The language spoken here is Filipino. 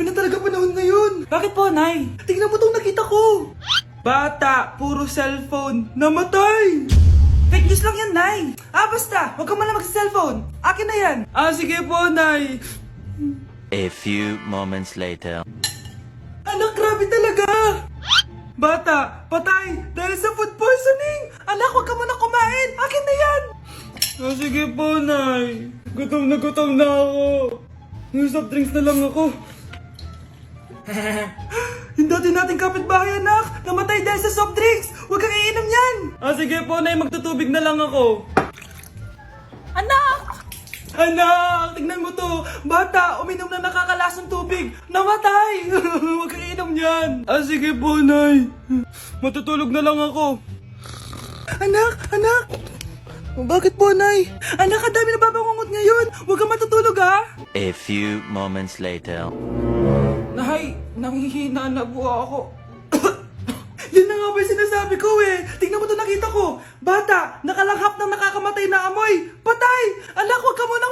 Grabe na talaga panahon ngayon. Bakit po, Nay? Tingnan mo tong nakita ko. Bata, puro cellphone, namatay. Fake news lang yan, Nay. Basta, huwag ka man lang mag-cellphone. Akin na yan. Sige po, Nay. A few moments later. Anak, grabe talaga. Bata, patay dahil sa food poisoning. Anak, huwag ka muna kumain. Akin na yan. Sige po, Nay. Gutom na ako. Soft drinks na lang ako. Yung dati nating kapitbahay, anak. Namatay dahil sa soft drinks. Huwag kang iinom yan. Sige po, Nay. Magtutubig na lang ako. Anak! Anak, tignan mo to. Bata, uminom na nakakalasang tubig. Namatay. Huwag kang iinom yan. Sige po, Nay. Matutulog na lang ako. Anak. Bakit po, Nay? Anak, ang dami na babangungot ngayon. Huwag kang matutulog, ha? A few moments later. Nay, nanghihina na po ako. Yan na nga ba yung sinasabi ko eh. Tingnan mo to nakita ko. Bata, nakalanghap ng nakakamatay na amoy. Patay! Anak, huwag ka muna